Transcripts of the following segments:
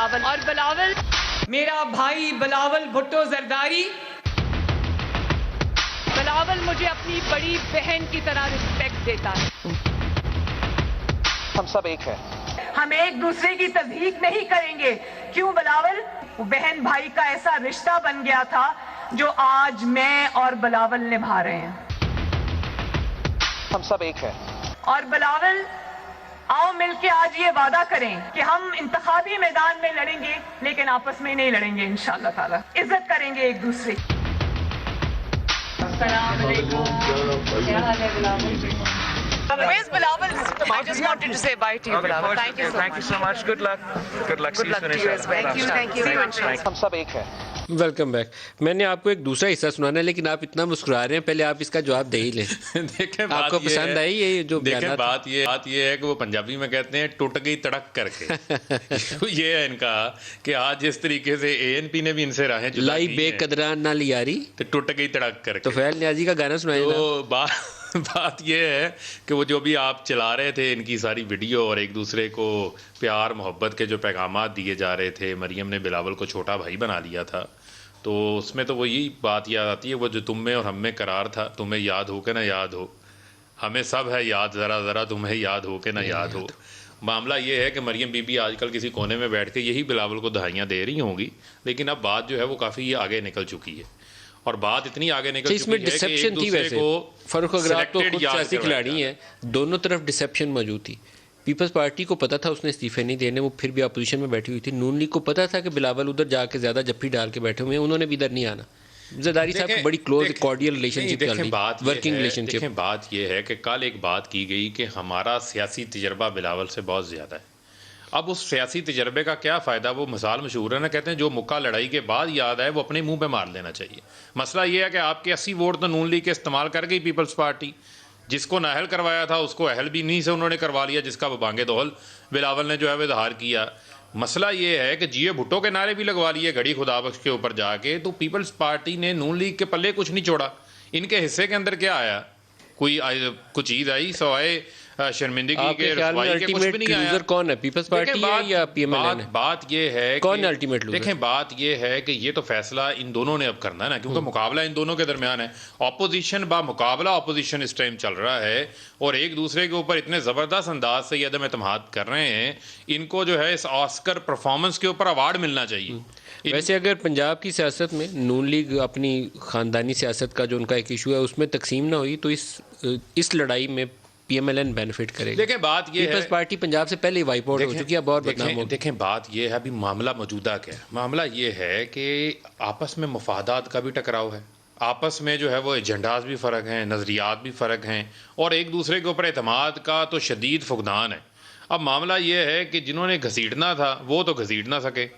बिलावल। और बिलावल, मेरा भाई बिलावल भुट्टो जरदारी, बिलावल मुझे अपनी बड़ी बहन की तरह रिस्पेक्ट देता है। हम सब एक हैं। हम एक दूसरे की तस्दीक नहीं करेंगे। क्यों बिलावल? बहन भाई का ऐसा रिश्ता बन गया था जो आज मैं और बिलावल निभा रहे हैं। हम सब एक हैं। और बिलावल, आओ मिलके आज ये वादा करें कि हम इंतखाबी मैदान में लड़ेंगे, लेकिन आपस में नहीं लड़ेंगे। इंशाअल्लाह ताला इज्जत करेंगे एक दूसरे की। अस्सलाम वालेकुम। क्या हाल है Bilawal? Where's Bilawal? I just wanted to say bye to you, Bilawal. Thank you so much. Good luck. Good luck. Good luck to you as well. Thank you. हम सब एक हैं। Welcome back. मैंने आपको एक दूसरा हिस्सा सुनाना है, लेकिन आप इतना मुस्कुरा रहे हैं, पहले आप इसका जवाब दे ही लें। देखें, आपको पसंद आई ये जो देखें, बात ये है कि वो पंजाबी में कहते हैं टूट गई तड़क करके। ये है इनका कि आज जिस तरीके से ANP ने भी इनसे राहें जुदा लाई की बेकदरा ना लियारी, तो टूट गई तड़क करके। तो फैल नियाजी का गाना सुनाइए। तो बात ये है कि वो जो भी आप चला रहे थे इनकी सारी वीडियो और एक दूसरे को प्यार मोहब्बत के जो पैगामात दिए जा रहे थे, मरियम ने बिलावल को छोटा भाई बना लिया था, तो उसमें तो वो यही बात याद आती है, वो जो तुम में और हम में करार था, तुम्हें याद हो के ना याद हो, हमें सब है याद, ज़रा ज़रा तुम्हें याद हो के ना याद हो। मामला ये है कि मरियम बीबी आजकल किसी कोने में बैठ के यही बिलावल को दहाइयाँ दे रही होंगी, लेकिन अब बात जो है वो काफ़ी आगे निकल चुकी है। और बात इतनी आगे निकल चुकी है कि एक दूसरे को फरूख अगर आप तो खुद सियासी खिलाड़ी हैं, दोनों तरफ डिसेप्शन मौजूद थी। पीपल्स पार्टी को पता था उसने इस्तीफे नहीं देने, वो फिर भी अपोजिशन में बैठी हुई थी। नून लीग को पता था कि बिलावल उधर जाके ज़्यादा जफ्फी डाल के बैठे हुए हैं, उन्होंने भी इधर नहीं आना। जरदारी साहब की बड़ी क्लोज कॉर्डियल रिलेशनशिप चल रही, वर्किंग रिलेशनशिप। बात ये है कि कल एक बात की गई कि हमारा सियासी तजर्बा बिलावल से बहुत ज़्यादा है। अब उस सियासी तजर्बे का क्या फ़ायदा? वो मिसाल मशहूर है ना, कहते हैं जो मुक्का लड़ाई के बाद याद आए वो अपने मुंह पे मार लेना चाहिए। मसला ये है कि आपके 80 वोट तो नून लीग के इस्तेमाल कर गई पीपल्स पार्टी। जिसको नाहल करवाया था उसको अहल भी नहीं से उन्होंने करवा लिया, जिसका बांगे दोहल बिलावल ने जो है वो इजहार किया। मसला ये है कि जिए भुट्टो के नारे भी लगवा लिए घड़ी खुदाबख्श के ऊपर जाके, तो पीपल्स पार्टी ने नून लीग के पल्ले कुछ नहीं छोड़ा। इनके हिस्से के अंदर क्या आया? कुछ चीज़ आई सवाए शर्मिंदगी के रसवाई के कुछ भी नहीं आया। कौन है, पीपल्स पार्टी है या PMLN है? बात ये है कौन अल्टीमेट लूजर? देखें, बात ये है कि ये तो फैसला इन दोनों ने अब करना है ना, क्योंकि मुकाबला इन दोनों के दरमियान है। ऑपोजिशन बा मुकाबला ऑपोजिशन इस टाइम चल रहा है और एक दूसरे के ऊपर इतने ज़बरदस्त अंदाज से ये अदम एतमाद कर रहे हैं। इनको जो है इस ऑस्कर परफॉर्मेंस के ऊपर अवार्ड मिलना चाहिए। वैसे अगर पंजाब की सियासत में नून लीग अपनी ख़ानदानी सियासत का जो उनका एक इशू है उसमें तकसीम ना हुई, तो इस लड़ाई में PMLN बेनिफिट करेगी। देखें, बात ये है, पीपल्स पार्टी पंजाब से पहले ही वाइप आउट हो चुकी है, बहुत बदनाम हो। देखें, बात ये है, अभी मामला मौजूदा क्या है? मामला ये है कि आपस में मफादात का भी टकराव है, आपस में जो है वो एजेंडाज भी फ़र्क हैं, नज़रियात भी फ़र्क हैं, और एक दूसरे के ऊपर एतमाद का तो शदीद फुकदान है। अब मामला ये है कि जिन्होंने घसीटना था वो तो घसीट ना सके,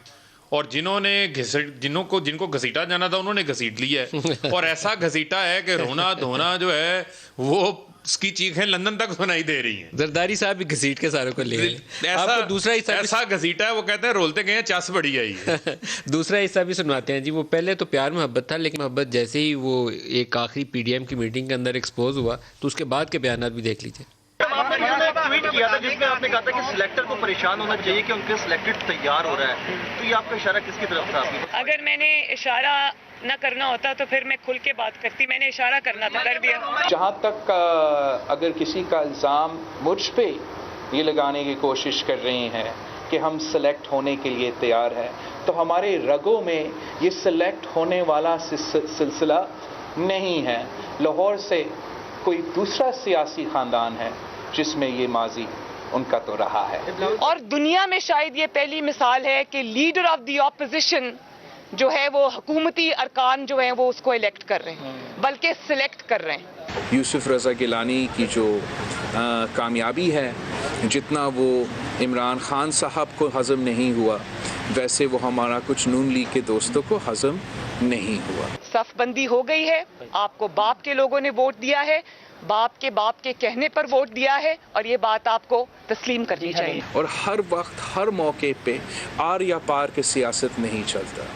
और जिनको घसीटा जाना था उन्होंने घसीट लिया है। और ऐसा घसीटा है कि रोना धोना जो है वो उसकी चीखें लंदन तक सुनाई दे रही हैं। जरदारी साहब भी घसीट के सारों को ले ऐसा दूसरा हिस्सा ऐसा घसीटा है, वो कहते हैं रोलते गए चस बड़ी आई है। दूसरा हिस्सा भी सुनवाते हैं जी। वो पहले तो प्यार मोहब्बत था, लेकिन मोहब्बत जैसे ही वो एक आखिरी PDM की मीटिंग के अंदर एक्सपोज हुआ तो उसके बाद के बयानात भी देख लीजिए। आपने ट्वीट किया था जिसमें आपने कहा था कि सिलेक्टर को परेशान होना चाहिए कि उनके सिलेक्टेड तैयार हो रहा है, तो ये आपका इशारा किसकी तरफ था? अगर मैंने इशारा न करना होता तो फिर मैं खुल के बात करती। मैंने इशारा करना था, कर दिया। जहाँ तक अगर किसी का इल्ज़ाम मुझ पे ये लगाने की कोशिश कर रही हैं कि हम सेलेक्ट होने के लिए तैयार हैं, तो हमारे रगों में ये सेलेक्ट होने वाला सिलसिला नहीं है। लाहौर से कोई दूसरा सियासी ख़ानदान है जिसमें ये माजी उनका तो रहा है, और दुनिया में शायद ये पहली मिसाल है कि लीडर ऑफ द ऑपोजिशन जो है वो हुकूमती अरकान जो है वो उसको इलेक्ट कर रहे हैं, बल्कि सिलेक्ट कर रहे हैं। यूसुफ रज़ा गिलानी की जो कामयाबी है, जितना वो इमरान खान साहब को हज़म नहीं हुआ, वैसे वो हमारा कुछ नून लीग के दोस्तों को हज़म नहीं हुआ। सफ़बंदी हो गई है। आपको बाप के लोगों ने वोट दिया है, बाप के कहने पर वोट दिया है, और ये बात आपको तस्लीम करनी चाहिए। और हर वक्त हर मौके पे आर या पार के सियासत नहीं चलता।